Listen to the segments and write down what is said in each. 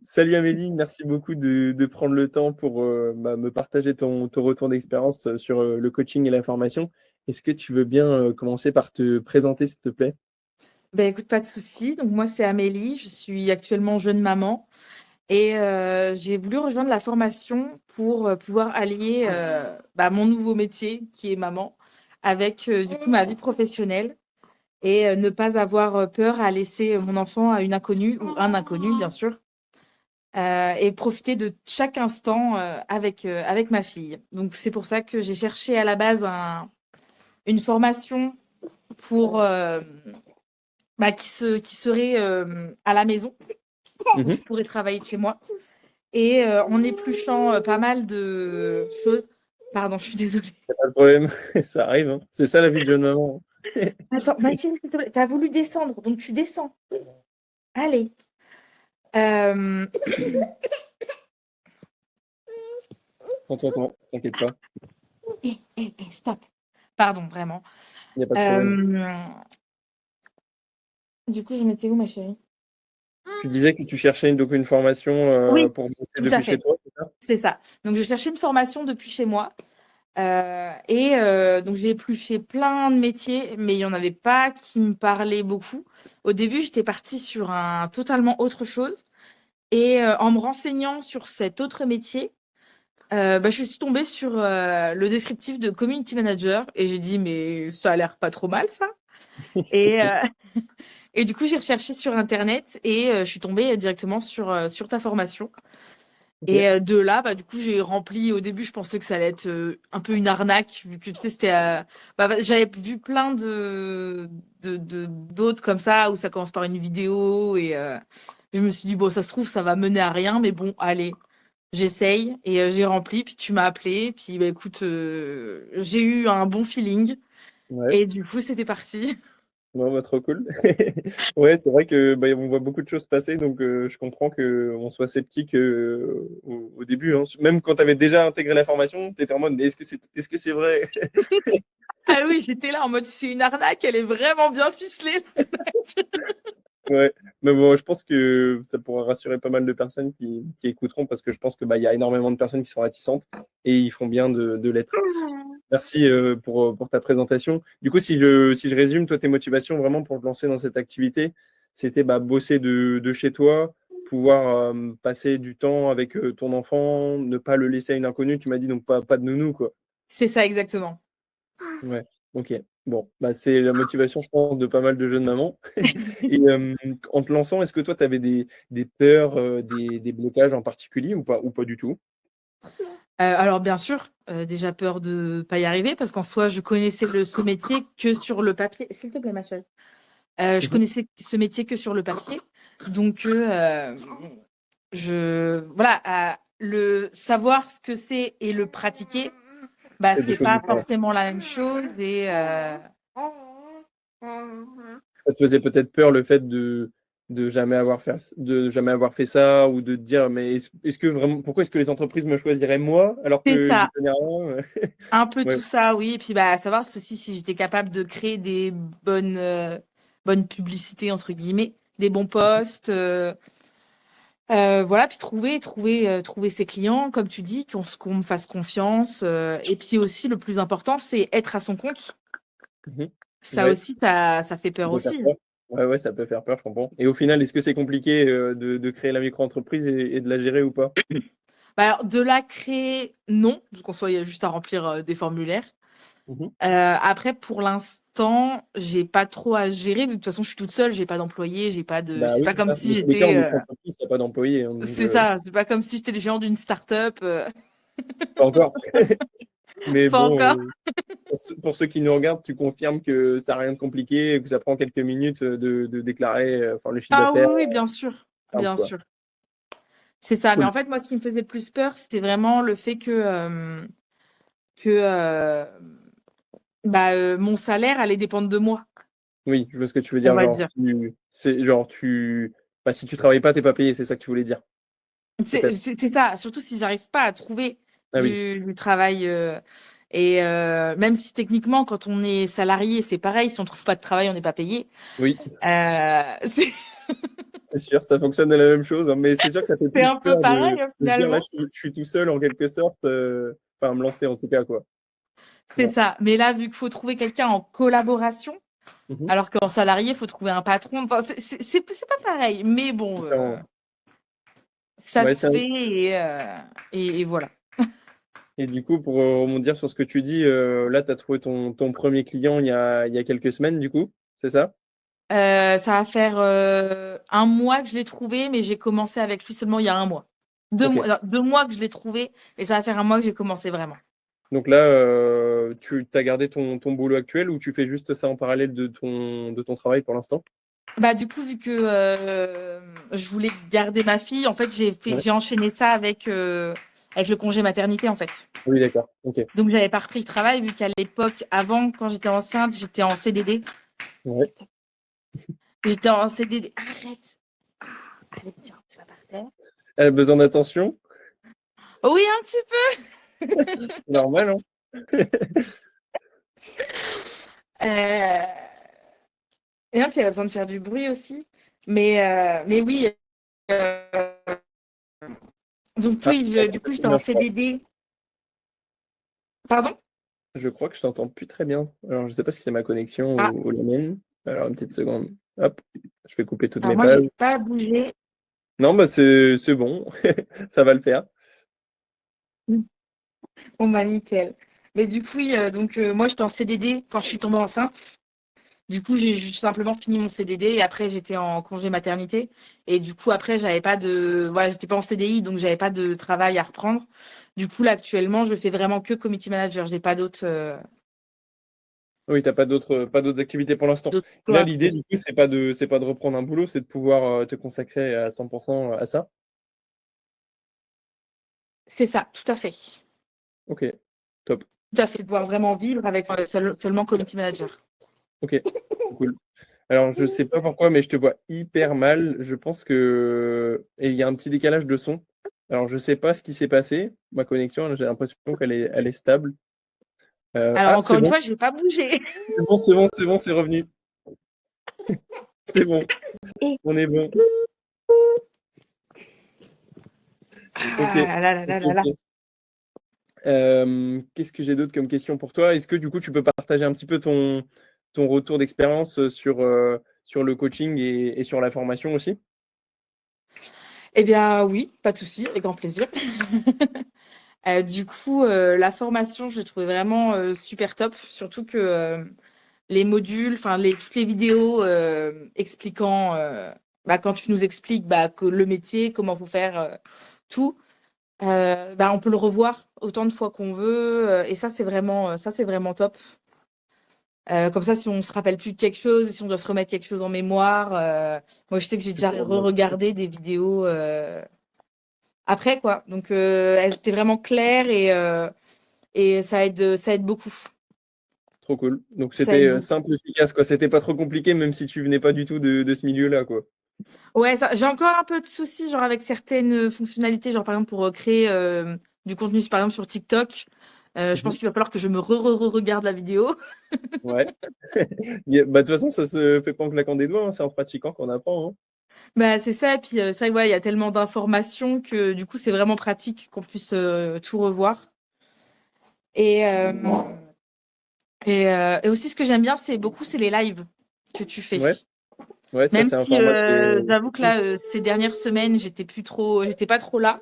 Salut Amélie, merci beaucoup de prendre le temps pour me partager ton retour d'expérience sur le coaching et la formation. Est-ce que tu veux bien commencer par te présenter, s'il te plaît? Ben écoute, pas de souci. Donc moi, c'est Amélie. Je suis actuellement jeune maman et j'ai voulu rejoindre la formation pour pouvoir allier mon nouveau métier qui est maman avec du coup ma vie professionnelle et ne pas avoir peur à laisser mon enfant à une inconnue ou un inconnu, bien sûr, et profiter de chaque instant avec ma fille. Donc c'est pour ça que j'ai cherché à la base une formation pour qui serait à la maison, où je Mhm. pourrais travailler de chez moi. Et en épluchant pas mal de choses. Pardon, je suis désolée. Pas de problème, ça arrive, hein. C'est ça la vie de jeune maman. Attends, ma chérie, s'il te plaît, t'as voulu descendre, donc tu descends. Allez. Euh, T'inquiète pas, Stop. Pardon, vraiment. il n'y a pas de problème. Euh, du coup, je m'étais où, ma chérie? Tu disais que tu cherchais donc une formation Oui, pour bosser tout à depuis chez fait. toi, c'est ça? C'est ça. Donc, je cherchais une formation depuis chez moi. Donc j'ai épluché plein de métiers, mais il y en avait pas qui me parlaient beaucoup. Au début, j'étais partie sur un totalement autre chose et en me renseignant sur cet autre métier, je suis tombée sur le descriptif de community manager et j'ai dit mais ça a l'air pas trop mal ça. Et et du coup, j'ai recherché sur internet et je suis tombée directement sur ta formation. Ok. Et de là, du coup, j'ai rempli. Au début, je pensais que ça allait être un peu une arnaque, vu que tu sais, c'était. J'avais vu plein d'autres comme ça où ça commence par une vidéo et je me suis dit bon, ça se trouve, ça va mener à rien, mais bon, allez, j'essaye et j'ai rempli. Puis tu m'as appelé, puis écoute, j'ai eu un bon feeling Ouais. et du coup, c'était parti. Non, bah, trop cool. Ouais, c'est vrai que on voit beaucoup de choses passer, donc je comprends que on soit sceptique au début, hein. Même quand tu avais déjà intégré la formation, tu étais en mode, mais est-ce que c'est vrai? Ah oui, j'étais là en mode c'est une arnaque, elle est vraiment bien ficelée. Ouais, mais bon, je pense que ça pourra rassurer pas mal de personnes qui écouteront parce que je pense que il y a énormément de personnes qui sont réticentes et ils font bien de l'être. Merci pour ta présentation. Du coup, si je résume, toi, tes motivations vraiment pour te lancer dans cette activité, c'était bosser de chez toi, pouvoir passer du temps avec ton enfant, ne pas le laisser à une inconnue. Tu m'as dit donc pas de nounou, quoi. C'est ça exactement. Ouais, ok. Bon, c'est la motivation, je pense, de pas mal de jeunes mamans. Et en te lançant, est-ce que toi, tu avais des peurs, des blocages en particulier ou pas du tout? Alors bien sûr, déjà peur de pas y arriver parce qu'en soi, je connaissais ce métier que sur le papier. S'il te plaît, ma chérie. Je Mhm. connaissais ce métier que sur le papier. Donc, voilà, le savoir ce que c'est et le pratiquer, C'est deux c'est choses pas différentes. forcément la même chose. Et Ça te faisait peut-être peur le fait de jamais avoir fait ça ou de te dire, mais est-ce que vraiment, pourquoi est-ce que les entreprises me choisiraient moi alors c'est que j'y ça, connais rien? un peu Ouais. tout ça, oui. Et puis, savoir aussi si j'étais capable de créer des bonnes publicités, entre guillemets, des bons posts. Voilà, puis trouver ses clients, comme tu dis, qu'on me fasse confiance. Et puis aussi, le plus important, c'est être à son compte. Mhm. Ça Ouais, aussi, ça fait ça peur peut faire aussi. peur. Ouais, ouais, ça peut faire peur, je comprends. Et au final, est-ce que c'est compliqué de créer la micro-entreprise et de la gérer ou pas? Alors, de la créer, non, parce qu'en soit, il y a juste à remplir des formulaires. Mhm. Après, pour l'instant, j'ai pas trop à gérer, vu que de toute façon, je suis toute seule, j'ai pas d'employés, j'ai pas de. Bah C'est oui, pas c'est comme ça. si Dans tous les cas, en j'étais. micro-entreprise, t'as pas d'employé, hein, donc C'est ça, c'est pas comme si j'étais le géant d'une start-up. pas encore. Mais Pas bon, encore. pour ceux qui nous regardent, tu confirmes que ça n'a rien de compliqué, que ça prend quelques minutes de déclarer enfin, le chiffre Ah oui, d'affaires oui, bien sûr. simple, Bien quoi. sûr. C'est ça, mais Cool. en fait, moi, ce qui me faisait le plus peur, c'était vraiment le fait que mon salaire allait dépendre de moi, Oui, je vois ce que tu veux on dire. va Genre, dire. si tu travailles pas, t'es pas payé, c'est ça que tu voulais dire, peut-être. C'est ça, surtout si j'arrive pas à trouver Ah oui, du travail. Et même si techniquement, quand on est salarié, c'est pareil, si on trouve pas de travail, on n'est pas payé. oui, Euh, c'est c'est sûr, ça fonctionne de la même chose, hein, mais c'est sûr que ça fait C'est plus un peu peur pareil, de se dire là, finalement. je suis tout seul en quelque sorte, enfin me lancer en tout cas quoi. C'est Ouais. ça. Mais là, vu qu'il faut trouver quelqu'un en collaboration, Mhm. alors qu'en salarié, il faut trouver un patron. Enfin, c'est pas pareil. Mais bon, Différent. ça Ouais, se fait et voilà. et du coup, pour rebondir sur ce que tu dis, là, tu as trouvé ton premier client il y a quelques semaines, du coup, c'est ça? Ça va faire 1 mois que je l'ai trouvé, mais j'ai commencé avec lui seulement il y a 1 mois. Deux Ok. mois, non, 2 mois que je l'ai trouvé, et ça va faire 1 mois que j'ai commencé vraiment. Donc là, tu as gardé ton boulot actuel ou tu fais juste ça en parallèle de ton travail pour l'instant? Bah du coup, vu que je voulais garder ma fille, en fait, Ouais. j'ai enchaîné ça avec le congé maternité, en fait. Oui, d'accord. Ok. Donc j'avais pas repris le travail, vu qu'à l'époque, avant, quand j'étais enceinte, j'étais en CDD. Ouais. J'étais en CDD. Arrête. Ah, allez, tiens, tu vas par terre. Elle a besoin d'attention? Oui, un petit peu. Normal, hein? Euh, Et puis, elle a besoin de faire du bruit aussi. Mais oui. euh, Donc, Ah, oui, je t'entends du pas coup, très j'étais en bien, je crois. CDD. Pardon? Je crois que je t'entends plus très bien. Alors, je sais pas si c'est ma connexion Ah, ou la mienne. Alors, une petite seconde. Hop, je vais couper toutes alors mes moi, pages. j'ai pas bougé. Non, bah c'est bon. Ça va le faire. Bon, bah, nickel. Mais du coup, oui, donc, moi, j'étais en CDD quand je suis tombée enceinte. Du coup, j'ai juste simplement fini mon CDD et après, j'étais en congé maternité. Et du coup, après, j'avais pas de, voilà, j'étais pas en CDI, donc j'avais pas de travail à reprendre. Du coup, là, actuellement, je fais vraiment que community manager. J'ai pas Oui, t'as pas d'autres activités pour l'instant. d'autres Et là, choix à l'idée, côté. du coup, c'est pas de reprendre un boulot, c'est de pouvoir te consacrer à 100% à ça. C'est ça, tout à fait. Ok, top. Tout à fait, de pouvoir vraiment vivre avec seulement community manager. Ok, trop cool. Alors, je sais pas pourquoi, mais je te vois hyper mal. Je pense que... Et il y a un petit décalage de son. Alors, je sais pas ce qui s'est passé. Ma connexion, j'ai l'impression elle est stable. Alors, Ah, encore c'est une bon. fois, j'ai pas bougé. C'est bon, c'est revenu. C'est bon, Et on est bon. Ok, ah là là ok, là là là. ok. Qu'est-ce que j'ai d'autre comme question pour toi? Est-ce que du coup tu peux partager un petit peu ton retour d'expérience sur le coaching et sur la formation aussi? Eh bien, oui, pas de souci, avec grand plaisir. Du coup, la formation, je l'ai trouvée vraiment super top, surtout que les modules, enfin toutes les vidéos expliquant, bah, quand tu nous expliques bah, que le métier, comment faut faire tout, bah, on peut le revoir autant de fois qu'on veut, et ça c'est vraiment top. Comme ça, si on se rappelle plus de quelque chose, si on doit se remettre quelque chose en mémoire, moi je sais que j'ai Tu déjà peux revenir. re-regardé des vidéos après quoi. Donc elles étaient vraiment claires et ça aide beaucoup. Trop cool. Donc Ça c'était aide beaucoup. simple, efficace, quoi. C'était pas trop compliqué, même si tu venais pas du tout de ce milieu-là, quoi. Ouais, j'ai encore un peu de soucis, genre avec certaines fonctionnalités, genre par exemple pour créer du contenu, par exemple sur TikTok. Je pense Mhm. qu'il va falloir que je me re-regarde la vidéo. Ouais. Bah, de toute façon, ça se fait pas en claquant des doigts, hein, c'est en pratiquant qu'on apprend, hein. Bah, c'est ça, et puis c'est vrai que, ouais, il y a tellement d'informations que du coup, c'est vraiment pratique qu'on puisse tout revoir. Et, euh, et aussi, ce que j'aime bien, c'est les lives que tu fais. Ouais, ouais, ça Même c'est un si format j'avoue que cool. là, ces dernières semaines, j'étais pas trop là.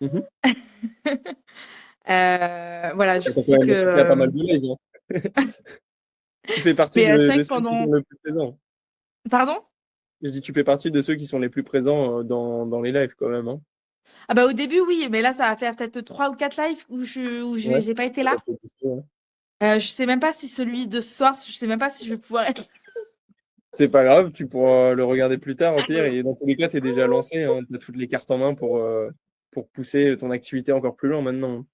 Mhm. Voilà, je T'as quand sais même que. assisté à pas mal de lives, hein. Tu fais partie Mais c'est vrai de que ceux qui sont pendant. le plus présents. Pardon? Je dis, tu fais partie de ceux qui sont les plus présents dans les lives quand même, hein. Ah bah au début, oui, mais là, ça va faire peut-être 3 ou 4 lives Ouais, j'ai pas été ça va là. peut-être tester, hein. Je sais même pas si celui de ce soir, je sais même pas si je vais pouvoir être. C'est pas grave, tu pourras le regarder plus tard au pire. Et dans tous les cas, tu es déjà lancé, hein. Tu as toutes les cartes en main pour pousser ton activité encore plus loin maintenant.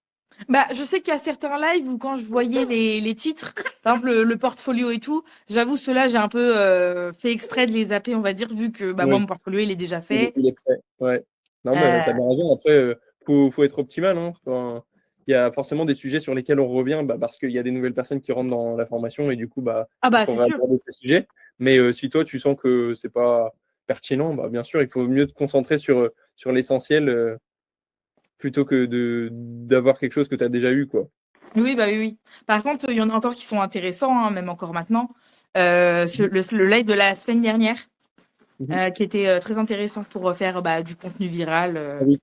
Bah, je sais qu'il y a certains lives où quand je voyais les titres, par exemple le portfolio et tout, j'avoue, ceux-là, j'ai un peu fait exprès de les zapper, on va dire, vu que bah, moi, Oui, mon portfolio, il est déjà fait. il est prêt. Ouais. Non, mais t'as Euh, bien raison. Après, faut être optimal, hein. Enfin, il y a forcément des sujets sur lesquels on revient bah, parce qu'il y a des nouvelles personnes qui rentrent dans la formation et du coup, bah, Ah il bah, c'est faudra sûr. aborder ces sujets. Mais si toi, tu sens que c'est pas pertinent, bah, bien sûr, il faut mieux te concentrer sur l'essentiel plutôt que d'avoir quelque chose que tu as déjà eu, quoi. Oui, bah oui, oui. Par contre, il y en a encore qui sont intéressants, hein, même encore maintenant. Le live de la semaine dernière, Mhm. qui était très intéressant pour faire bah, du contenu viral. Ah oui,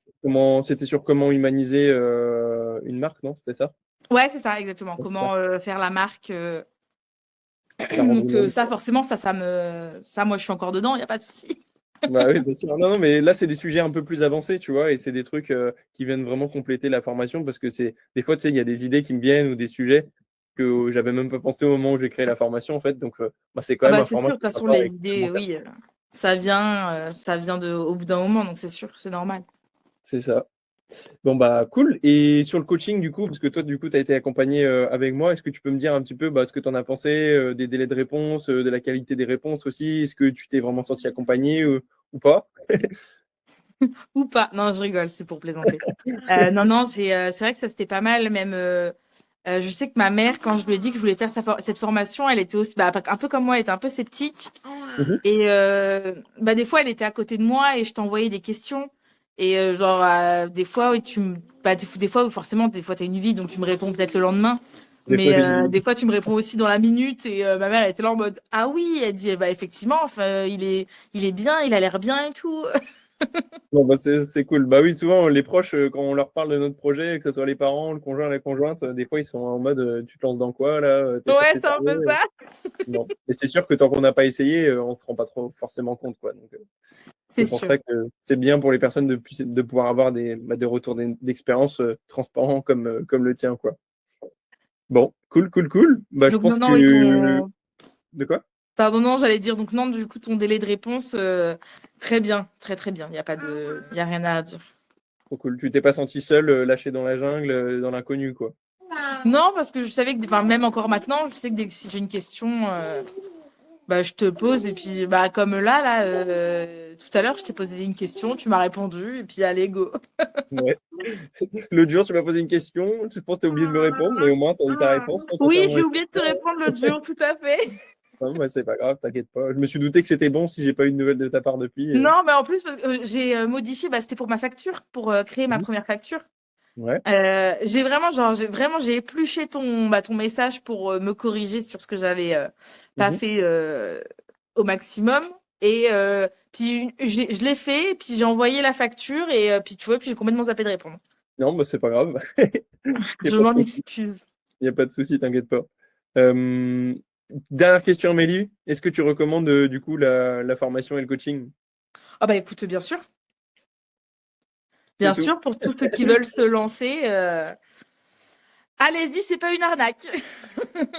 c'était sur comment humaniser une marque, non? C'était ça? Ouais, c'est ça, exactement. Ouais, c'est ça. Comment faire la marque. La rendre Donc humaine. ça, forcément, ça, moi, je suis encore dedans, il n'y a pas de souci. Bah oui, bien sûr. Non, non, mais là, c'est des sujets un peu plus avancés, tu vois, et c'est des trucs qui viennent vraiment compléter la formation parce que des fois, tu sais, il y a des idées qui me viennent ou des sujets que j'avais même pas pensé au moment où j'ai créé la formation, en fait. Donc, bah, c'est quand Ah même bah un c'est format sûr, de qui toute est façon, sympa et les idées, complémentaire. oui, ça vient au bout d'un moment, donc c'est sûr, c'est normal. C'est ça. Bon, bah, cool. Et sur le coaching, du coup, parce que toi, du coup, tu as été accompagné avec moi, est-ce que tu peux me dire un petit peu ce que tu en as pensé, des délais de réponse, de la qualité des réponses aussi? Est-ce que tu t'es vraiment senti accompagné ou pas? Ou pas. Non, je rigole, c'est pour plaisanter. Non, non, c'est vrai que ça, c'était pas mal, même. Je sais que ma mère, quand je lui ai dit que je voulais faire cette formation, elle était aussi, bah, un peu comme moi, elle était un peu sceptique. Mhm. Et bah, des fois, elle était à côté de moi et je t'envoyais des questions. Et genre, des fois, oui, bah, des fois, forcément, des fois, tu as une vie, donc tu me réponds peut-être le lendemain. Des fois, Mais j'ai une... des fois, tu me réponds aussi dans la minute. Et ma mère, elle était là en mode, ah oui, elle dit, bah, effectivement, enfin, il est bien, il a l'air bien et tout. Bon, bah, c'est cool. Bah oui, souvent, les proches, quand on leur parle de notre projet, que ce soit les parents, le conjoint, la conjointe, des fois, ils sont en mode tu te lances dans quoi là? T'es sûr que Ouais, c'est c'est un peu sérieux? ça. Non. Et c'est sûr que tant qu'on n'a pas essayé, on se rend pas trop forcément compte, quoi. Donc, C'est c'est pour sûr. ça que c'est bien pour les personnes de pouvoir avoir des retours d'expérience transparents comme le tien, quoi. Bon, cool, cool, cool. Bah, je Donc, non, pense non, oui, que. De quoi? Pardon, non, j'allais dire, donc, non, du coup, ton délai de réponse, très bien, très, très bien. Il y a rien à dire. Trop cool. Tu t'es pas senti seul, lâché dans la jungle, dans l'inconnu, quoi. Non, parce que je savais que, enfin, même encore maintenant, je sais que si j'ai une question, bah, je te pose, et puis, bah, comme là, tout à l'heure, je t'ai posé une question, tu m'as répondu, et puis, allez, go. Ouais. L'autre jour, tu m'as posé une question, je pense que tu as oublié de me répondre, mais au moins, tu as eu ta réponse Oui, concernant j'ai les oublié de te questions. répondre l'autre jour, tout à fait. Non, bah, c'est pas grave, t'inquiète pas. Je me suis douté que c'était bon si j'ai pas eu de nouvelles de ta part depuis. Non, mais en plus, parce que, j'ai modifié, bah, c'était pour ma facture, pour créer ma Mhm. première facture. Ouais. J'ai épluché ton message pour me corriger sur ce que j'avais pas Mhm. fait au maximum. Et puis je l'ai fait, et puis j'ai envoyé la facture, et puis tu vois, puis j'ai complètement zappé de répondre. Non, bah, c'est pas grave. Il n'y a Je pas de m'en souci. excuse. Il a pas de souci, t'inquiète pas. Euh, Dernière question, Amélie. Est-ce que tu recommandes du coup la formation et le coaching? Ah bah écoute, bien sûr. C'est Bien tout. sûr, pour tous ceux qui veulent se lancer, allez-y, c'est pas une arnaque.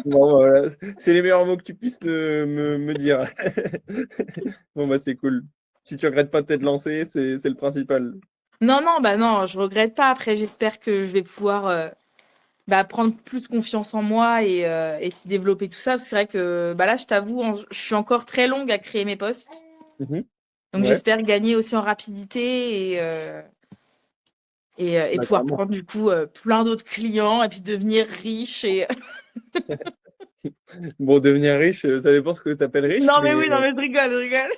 Bon, voilà. C'est les meilleurs mots que tu puisses me dire. Bon, bah, c'est cool. Si tu regrettes pas de t'être lancé, c'est le principal. Non, non, bah non, je regrette pas. Après, j'espère que je vais pouvoir bah, prendre plus confiance en moi, et puis développer tout ça. Parce que c'est vrai que bah là, je t'avoue, je suis encore très longue à créer mes posts. Mhm. Donc Ouais, j'espère gagner aussi en rapidité, et bah, pouvoir clairement. prendre du coup plein d'autres clients et puis devenir riche. Et... Bon, devenir riche, ça dépend ce que tu appelles riche, Non mais oui, non mais je rigole, je rigole.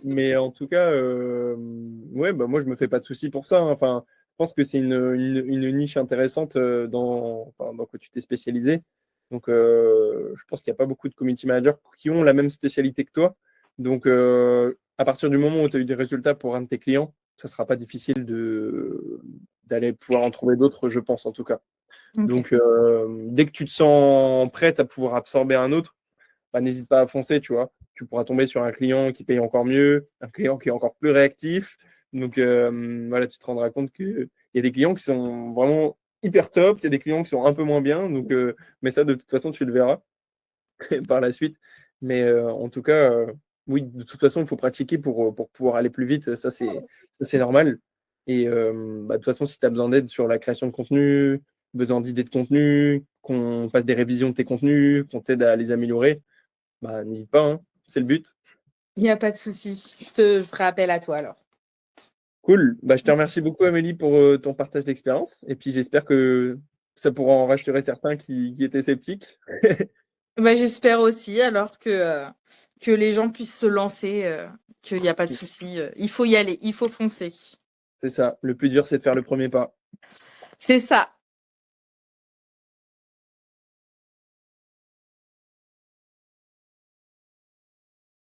mais en tout cas, ouais, bah, moi, je me fais pas de soucis pour ça, hein. Enfin, je pense que c'est une niche intéressante dans quoi tu t'es spécialisé. Donc, je pense qu'il n'y a pas beaucoup de community managers qui ont la même spécialité que toi. Donc, à partir du moment où tu as eu des résultats pour un de tes clients, ça sera pas difficile d'aller pouvoir en trouver d'autres, je pense, en tout cas. Ok. Donc, dès que tu te sens prête à pouvoir absorber un autre, bah, n'hésite pas à foncer, tu vois. Tu pourras tomber sur un client qui paye encore mieux, un client qui est encore plus réactif. Donc, voilà, tu te rendras compte qu'il y a des clients qui sont vraiment hyper top, il y a des clients qui sont un peu moins bien. Donc, mais ça, de toute façon, tu le verras par la suite. Mais en tout cas, oui, de toute façon, il faut pratiquer pour pouvoir aller plus vite. Ça, c'est normal. Et bah, de toute façon, si tu as besoin d'aide sur la création de contenu, besoin d'idées de contenu, qu'on fasse des révisions de tes contenus, qu'on t'aide à les améliorer, bah, n'hésite pas, hein. C'est le but. Il n'y a pas de souci. Je ferai appel à toi alors. Cool. Bah, je te remercie beaucoup, Amélie, pour ton partage d'expérience. Et puis, j'espère que ça pourra en rassurer certains qui étaient sceptiques. Bah, j'espère aussi alors que les gens puissent se lancer, qu'il y a pas de souci, il faut y aller, il faut foncer. C'est ça. Le plus dur, c'est de faire le premier pas. C'est ça.